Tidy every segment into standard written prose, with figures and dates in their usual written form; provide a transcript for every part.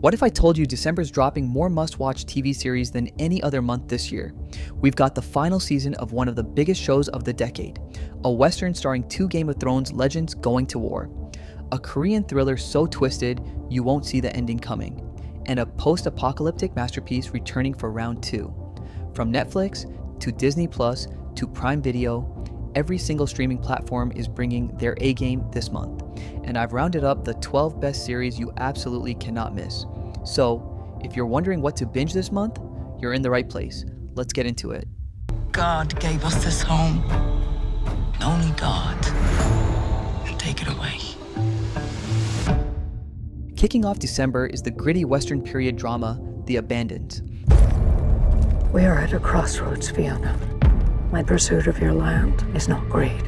What if I told you December's dropping more must-watch TV series than any other month this year? We've got the final season of one of the biggest shows of the decade, a Western starring two Game of Thrones legends going to war, a Korean thriller so twisted you won't see the ending coming, and a post-apocalyptic masterpiece returning for round 2. From Netflix to Disney Plus to Prime Video, every single streaming platform is bringing their A-game this month, and I've rounded up the 12 best series you absolutely cannot miss. So, if you're wondering what to binge this month, you're in the right place. Let's get into it. God gave us this home. And only God can take it away. Kicking off December is the gritty Western period drama, The Abandoned. We are at a crossroads, Fiona. My pursuit of your land is not greed.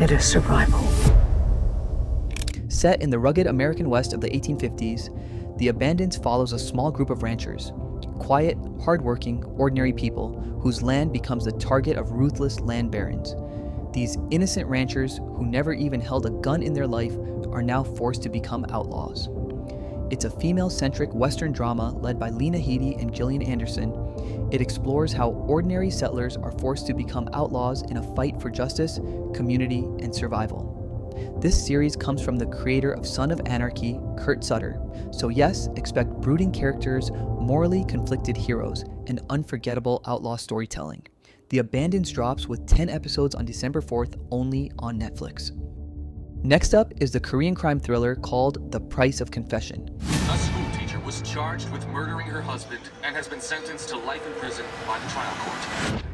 It is survival. Set in the rugged American West of the 1850s, The Abandoned follows a small group of ranchers, quiet, hardworking, ordinary people whose land becomes the target of ruthless land barons. These innocent ranchers who never even held a gun in their life are now forced to become outlaws. It's a female-centric Western drama led by Lena Headey and Gillian Anderson. It explores how ordinary settlers are forced to become outlaws in a fight for justice, community, and survival. This series comes from the creator of Son of Anarchy, Kurt Sutter. So yes, expect brooding characters, morally conflicted heroes, and unforgettable outlaw storytelling. The Abandoned drops with 10 episodes on December 4th only on Netflix. Next up is the Korean crime thriller called The Price of Confession. A school teacher was charged with murdering her husband and has been sentenced to life in prison by the trial court.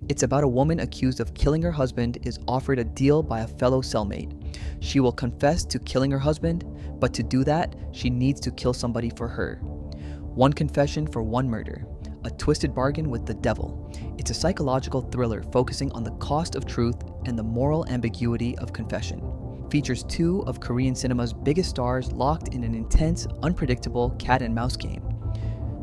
It's about a woman accused of killing her husband is offered a deal by a fellow cellmate. She will confess to killing her husband, but to do that, she needs to kill somebody for her. One confession for one murder. A twisted bargain with the devil. It's a psychological thriller focusing on the cost of truth and the moral ambiguity of confession. Features two of Korean cinema's biggest stars locked in an intense, unpredictable cat and mouse game.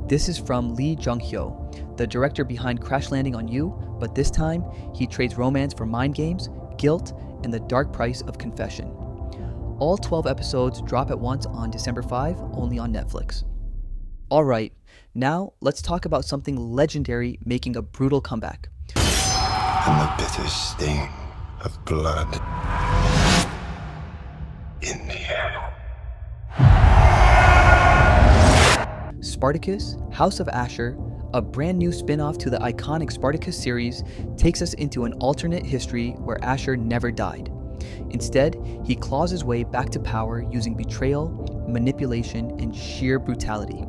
This is from Lee Jung-hyo, the director behind Crash Landing on You, but this time he trades romance for mind games, guilt, and the dark price of confession. All 12 episodes drop at once on December 5, only on Netflix. Alright, now let's talk about something legendary making a brutal comeback. And the bitter sting of blood in the air. Spartacus, House of Asher, a brand new spin-off to the iconic Spartacus series, takes us into an alternate history where Asher never died. Instead, he claws his way back to power using betrayal, manipulation, and sheer brutality.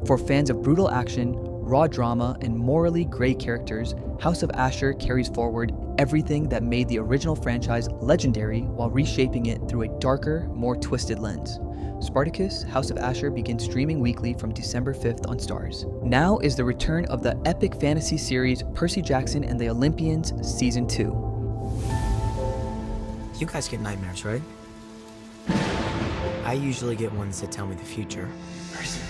For fans of brutal action, raw drama, and morally gray characters, House of Asher carries forward everything that made the original franchise legendary while reshaping it through a darker, more twisted lens. Spartacus, House of Asher begins streaming weekly from December 5th on Starz. Now is the return of the epic fantasy series Percy Jackson and the Olympians Season 2. You guys get nightmares, right? I usually get ones that tell me the future. Percy.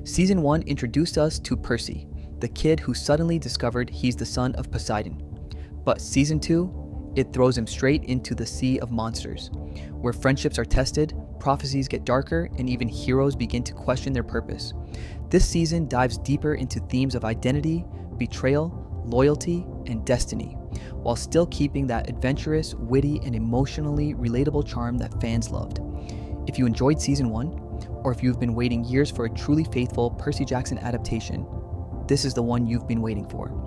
Season 1 introduced us to Percy, the kid who suddenly discovered he's the son of Poseidon. But Season 2, it throws him straight into the sea of monsters, where friendships are tested, prophecies get darker, and even heroes begin to question their purpose. This season dives deeper into themes of identity, betrayal, loyalty, and destiny, while still keeping that adventurous, witty, and emotionally relatable charm that fans loved. If you enjoyed Season 1, or if you've been waiting years for a truly faithful Percy Jackson adaptation, this is the one you've been waiting for.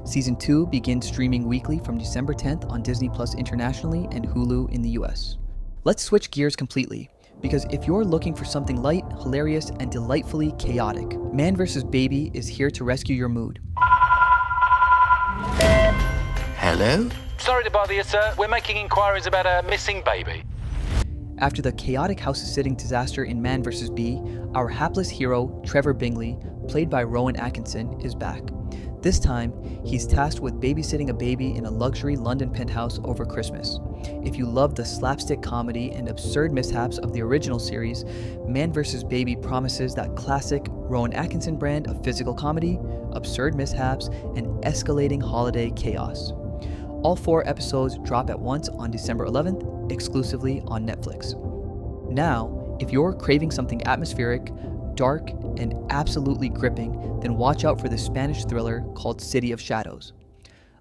Season 2 begins streaming weekly from December 10th on Disney Plus internationally and Hulu in the US. Let's switch gears completely, because if you're looking for something light, hilarious, and delightfully chaotic, Man vs. Baby is here to rescue your mood. Hello? Sorry to bother you, sir. We're making inquiries about a missing baby. After the chaotic house-sitting disaster in Man vs. Bee, our hapless hero, Trevor Bingley, played by Rowan Atkinson, is back. This time, he's tasked with babysitting a baby in a luxury London penthouse over Christmas. If you love the slapstick comedy and absurd mishaps of the original series, Man vs. Baby promises that classic Rowan Atkinson brand of physical comedy, absurd mishaps, and escalating holiday chaos. All 4 episodes drop at once on December 11th, exclusively on Netflix. Now, if you're craving something atmospheric, dark, and absolutely gripping, then watch out for the Spanish thriller called City of Shadows.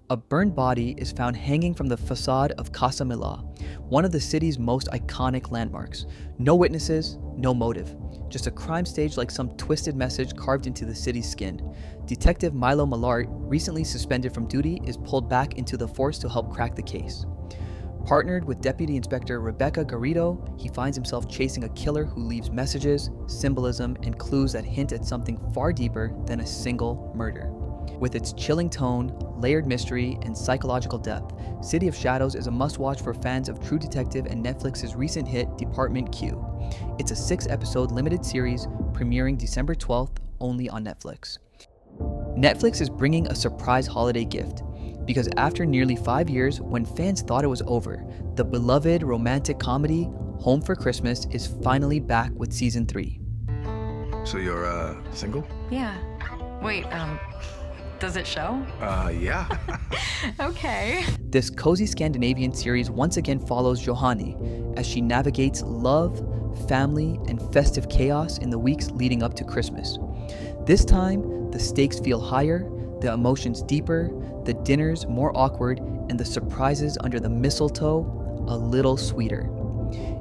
A burned body is found hanging from the facade of Casa Milá, one of the city's most iconic landmarks. No witnesses, no motive. Just a crime stage like some twisted message carved into the city's skin. Detective Milo Malart, recently suspended from duty, is pulled back into the force to help crack the case. Partnered with Deputy Inspector Rebecca Garrido, he finds himself chasing a killer who leaves messages, symbolism, and clues that hint at something far deeper than a single murder. With its chilling tone, layered mystery, and psychological depth, City of Shadows is a must-watch for fans of True Detective and Netflix's recent hit Department Q. It's a 6-episode limited series premiering December 12th only on Netflix. Netflix is bringing a surprise holiday gift, because after nearly 5 years, when fans thought it was over, the beloved romantic comedy Home for Christmas is finally back with season 3. So you're, single? Yeah. Wait, does it show? Yeah. Okay. This cozy Scandinavian series once again follows Johanni as she navigates love, family, and festive chaos in the weeks leading up to Christmas. This time, the stakes feel higher, the emotions deeper, the dinners more awkward, and the surprises under the mistletoe a little sweeter.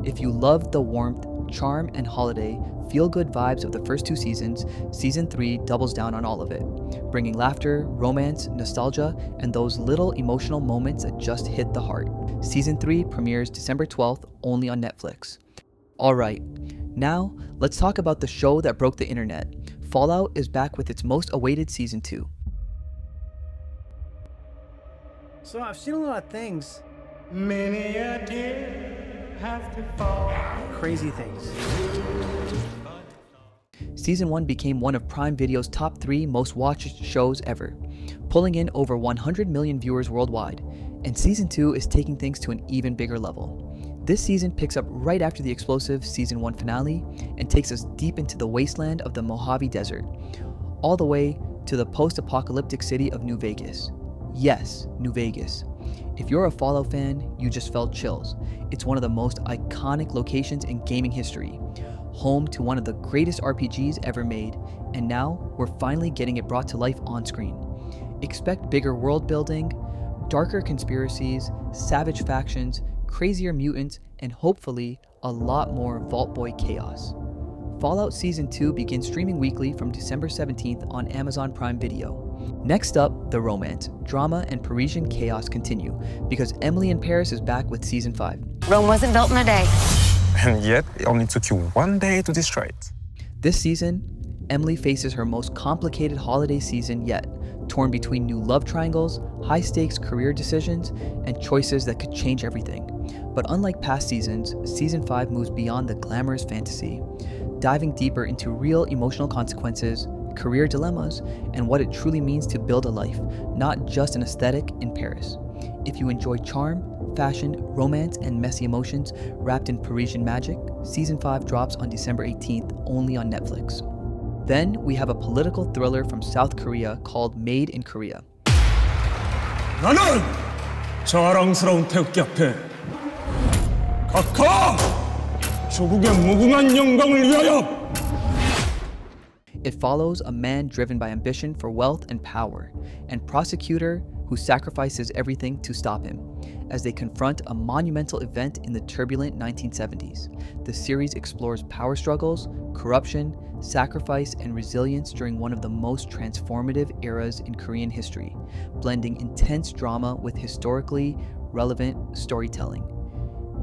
If you loved the warmth, charm, and holiday, feel-good vibes of the first 2 seasons, Season 3 doubles down on all of it, bringing laughter, romance, nostalgia, and those little emotional moments that just hit the heart. Season 3 premieres December 12th only on Netflix. Alright, now let's talk about the show that broke the internet. Fallout is back with its most awaited Season 2. So I've seen a lot of things. Many a tear have to fall. Crazy things. Season 1 became one of Prime Video's top 3 most watched shows ever, pulling in over 100 million viewers worldwide, and Season 2 is taking things to an even bigger level. This season picks up right after the explosive Season 1 finale and takes us deep into the wasteland of the Mojave Desert, all the way to the post-apocalyptic city of New Vegas. Yes, New Vegas. If you're a Fallout fan, you just felt chills. It's one of the most iconic locations in gaming history, home to one of the greatest RPGs ever made, and now we're finally getting it brought to life on screen. Expect bigger world building, darker conspiracies, savage factions, crazier mutants, and hopefully a lot more Vault Boy chaos. Fallout Season 2 begins streaming weekly from December 17th on Amazon Prime Video. Next up, the romance, drama, and Parisian chaos continue, because Emily in Paris is back with Season 5. Rome wasn't built in a day. And yet, it only took you 1 day to destroy it. This season, Emily faces her most complicated holiday season yet, torn between new love triangles, high-stakes career decisions, and choices that could change everything. But unlike past seasons, Season 5 moves beyond the glamorous fantasy, diving deeper into real emotional consequences, career dilemmas, and what it truly means to build a life, not just an aesthetic in Paris. If you enjoy charm, fashion, romance, and messy emotions wrapped in Parisian magic, Season 5 drops on December 18th only on Netflix. Then we have a political thriller from South Korea called Made in Korea. 나는 자랑스러운 태극기 앞에 각하 조국의 무궁한 영광을 위하여. It follows a man driven by ambition for wealth and power, and prosecutor who sacrifices everything to stop him, as they confront a monumental event in the turbulent 1970s. The series explores power struggles, corruption, sacrifice, and resilience during one of the most transformative eras in Korean history, blending intense drama with historically relevant storytelling.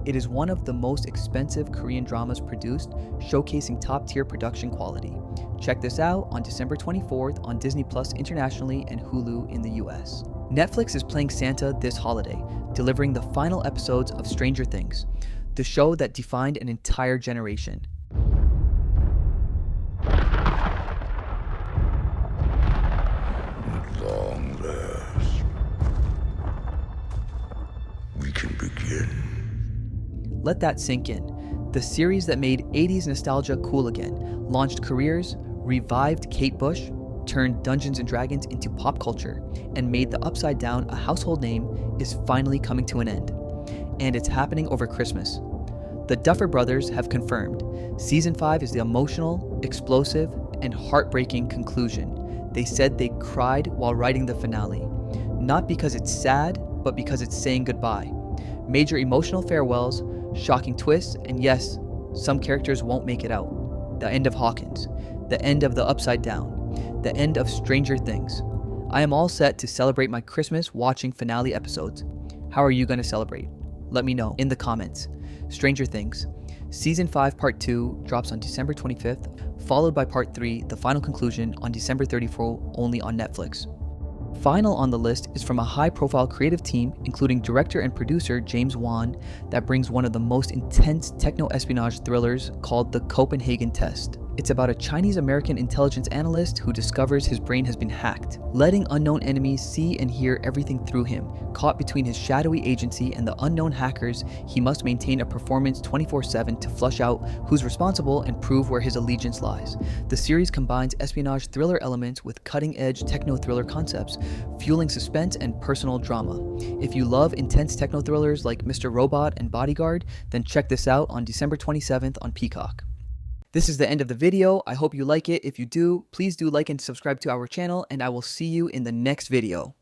It is one of the most expensive Korean dramas produced, showcasing top-tier production quality. Check this out on December 24th on Disney Plus internationally and Hulu in the US. Netflix is playing Santa this holiday, delivering the final episodes of Stranger Things, the show that defined an entire generation. At long last, we can begin. Let that sink in. The series that made 80s nostalgia cool again, launched careers, revived Kate Bush, turned Dungeons and Dragons into pop culture and made the Upside Down a household name is finally coming to an end. And it's happening over Christmas. The Duffer Brothers have confirmed Season 5 is the emotional, explosive, and heartbreaking conclusion. They said they cried while writing the finale. Not because it's sad, but because it's saying goodbye. Major emotional farewells, shocking twists, and yes, some characters won't make it out. The end of Hawkins. The end of the Upside Down. The end of Stranger Things. I am all set to celebrate my Christmas watching finale episodes. How are you going to celebrate? Let me know in the comments. Stranger Things. Season 5 Part 2 drops on December 25th, followed by Part 3, the final conclusion, on December 34th, only on Netflix. Final on the list is from a high-profile creative team, including director and producer James Wan, that brings one of the most intense techno-espionage thrillers called The Copenhagen Test. It's about a Chinese-American intelligence analyst who discovers his brain has been hacked, letting unknown enemies see and hear everything through him. Caught between his shadowy agency and the unknown hackers, he must maintain a performance 24/7 to flush out who's responsible and prove where his allegiance lies. The series combines espionage thriller elements with cutting-edge techno-thriller concepts, fueling suspense and personal drama. If you love intense techno-thrillers like Mr. Robot and Bodyguard, then check this out on December 27th on Peacock. This is the end of the video. I hope you like it. If you do, please do like and subscribe to our channel, and I will see you in the next video.